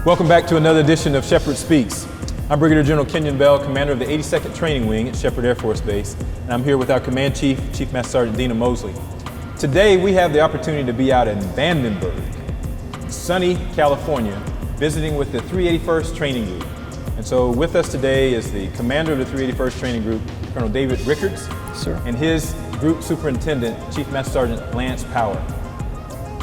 Welcome back to another edition of Sheppard Speaks. I'm Brigadier General Kenyon Bell, commander of the 82nd Training Wing at Sheppard Air Force Base, and I'm here with our Command Chief, Chief Master Sergeant Dina Mosely. Today we have the opportunity to be out in Vandenberg, sunny California, visiting with the 381st Training Group. And so with us today is the commander of the 381st Training Group, Colonel David Rickards, Sir. And his group superintendent, Chief Master Sergeant Lance Power.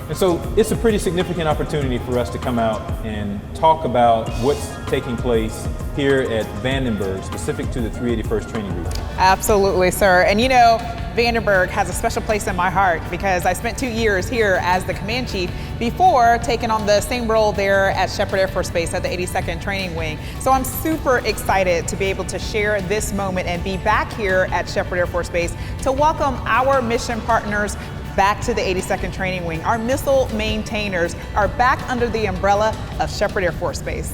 And so it's a pretty significant opportunity for us to come out and talk about what's taking place here at Vandenberg, specific to the 381st Training Group. Absolutely, sir. And you know, Vandenberg has a special place in my heart because I spent 2 years here as the command chief before taking on the same role there at Sheppard Air Force Base at the 82nd Training Wing. So I'm super excited to be able to share this moment and be back here at Sheppard Air Force Base to welcome our mission partners back to the 82nd Training Wing. Our missile maintainers are back under the umbrella of Sheppard Air Force Base.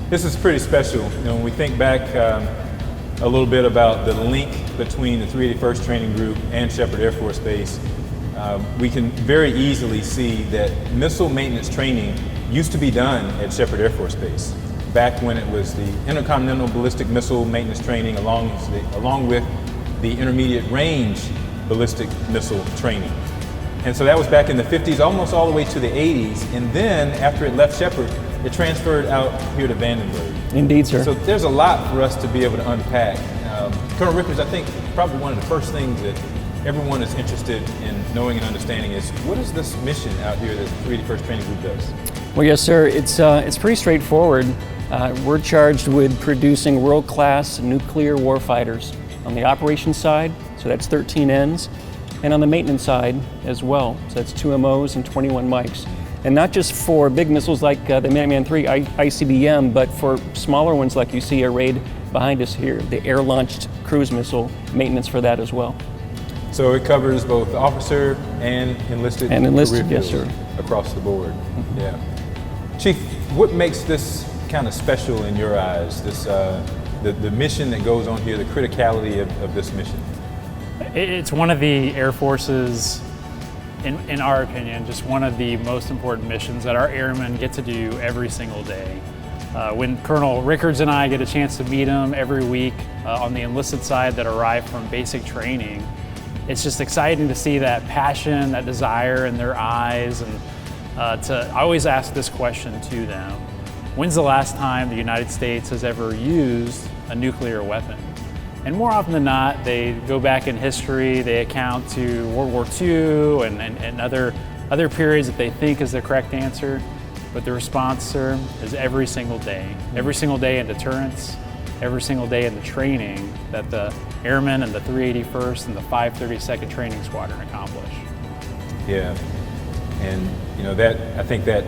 This is pretty special. You know, when we think back a little bit about the link between the 381st Training Group and Sheppard Air Force Base, we can very easily see that missile maintenance training used to be done at Sheppard Air Force Base, back when it was the Intercontinental Ballistic Missile Maintenance Training along with the Intermediate Range Ballistic Missile Training. And so that was back in the 50s, almost all the way to the 80s. And then after it left Sheppard, it transferred out here to Vandenberg. Indeed, sir. So there's a lot for us to be able to unpack. Colonel Rickards, I think probably one of the first things that everyone is interested in knowing and understanding is, what is this mission out here that the 381st Training Group does? Well, yes, sir. It's pretty straightforward. We're charged with producing world-class nuclear warfighters on the operations side, so that's 13 Ns, and on the maintenance side as well, so that's 2 MOs and 21 mics. And not just for big missiles like the Minuteman III ICBM, but for smaller ones like you see arrayed behind us here, the air-launched cruise missile, maintenance for that as well. So it covers both officer and enlisted yes, sir. Across the board. Mm-hmm. Yeah. Chief, what makes this kind of special in your eyes, this the mission that goes on here, the criticality of this mission? It's one of the Air Force's, in our opinion, just one of the most important missions that our airmen get to do every single day. When Colonel Rickards and I get a chance to meet them every week on the enlisted side that arrive from basic training, it's just exciting to see that passion, that desire in their eyes. And I always ask this question to them: when's the last time the United States has ever used a nuclear weapon? And more often than not, they go back in history, they account to World War II and other periods that they think is the correct answer. But the response, sir, is every single day. Every single day in deterrence, every single day in the training that the airmen and the 381st and the 532nd Training Squadron accomplish. Yeah, and you know, that I think that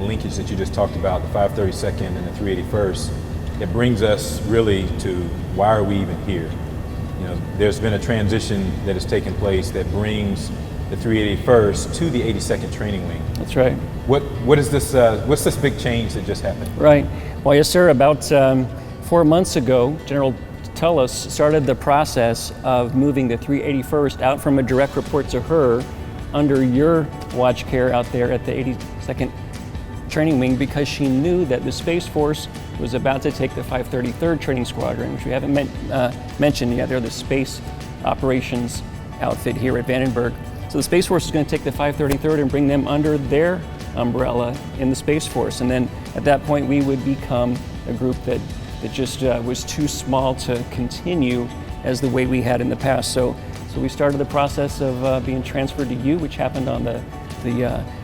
linkage that you just talked about, the 532nd and the 381st, it brings us really to why are we even here? You know, there's been a transition that has taken place that brings the 381st to the 82nd Training Wing. That's right. What is this? What's this big change that just happened? Right. Well, yes, sir. About 4 months ago, General Tullis started the process of moving the 381st out from a direct report to her under your watch care out there at the 82nd Training Wing, because she knew that the Space Force was about to take the 533rd Training Squadron, which we haven't mentioned yet. They're the space operations outfit here at Vandenberg. So the Space Force is going to take the 533rd and bring them under their umbrella in the Space Force. And then at that point, we would become a group that just was too small to continue as the way we had in the past. So we started the process of being transferred to you, which happened on the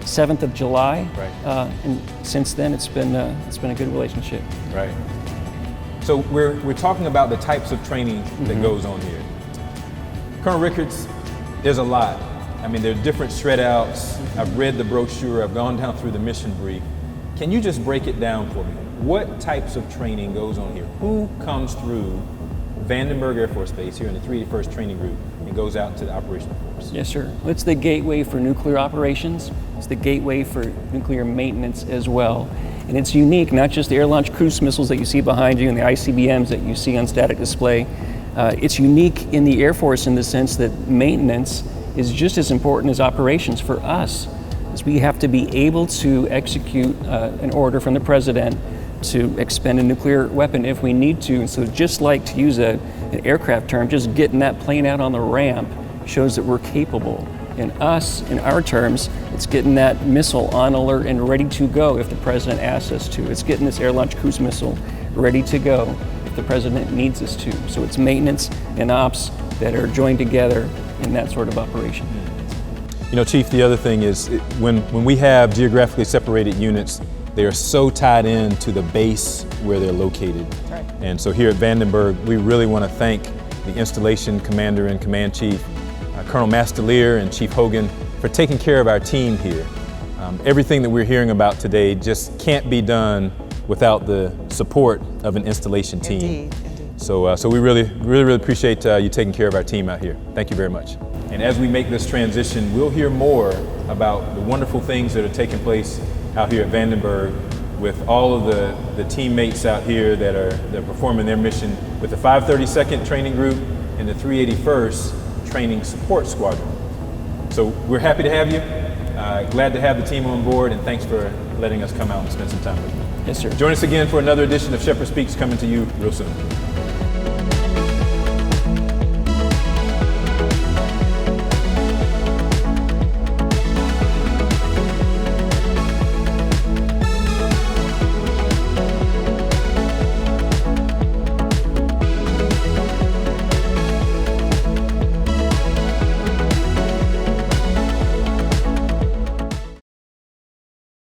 7th of July. Right. And since then, it's been a good relationship. Right. So we're talking about the types of training that goes on here. Colonel Rickards, there's a lot. I mean, there are different shred outs. I've read the brochure. I've gone down through the mission brief. Can you just break it down for me? What types of training goes on here? Who comes through Vandenberg Air Force Base here in the 381st Training Group and goes out to the operational force? Yes, sir. It's the gateway for nuclear operations. It's the gateway for nuclear maintenance as well. And it's unique, not just the air-launched cruise missiles that you see behind you and the ICBMs that you see on static display. It's unique in the Air Force in the sense that maintenance is just as important as operations for us. is we have to be able to execute an order from the president to expend a nuclear weapon if we need to. And so just like, to use an aircraft term, just getting that plane out on the ramp shows that we're capable. In our terms, it's getting that missile on alert and ready to go if the president asks us to. It's getting this air-launched cruise missile ready to go if the president needs us to. So it's maintenance and ops that are joined together in that sort of operation. You know, Chief, the other thing is when we have geographically separated units, they are so tied in to the base where they're located. Right. And so here at Vandenberg, we really want to thank the installation commander and command chief, Colonel Mastelier and Chief Hogan, for taking care of our team here. Everything that we're hearing about today just can't be done without the support of an installation team. Indeed. So we really appreciate you taking care of our team out here. Thank you very much. And as we make this transition, we'll hear more about the wonderful things that are taking place out here at Vandenberg with all of the teammates out here that are performing their mission with the 532nd Training Group and the 381st Training Support Squadron. So we're happy to have you. Glad to have the team on board, and thanks for letting us come out and spend some time with you. Yes, sir. Join us again for another edition of Sheppard Speaks, coming to you real soon.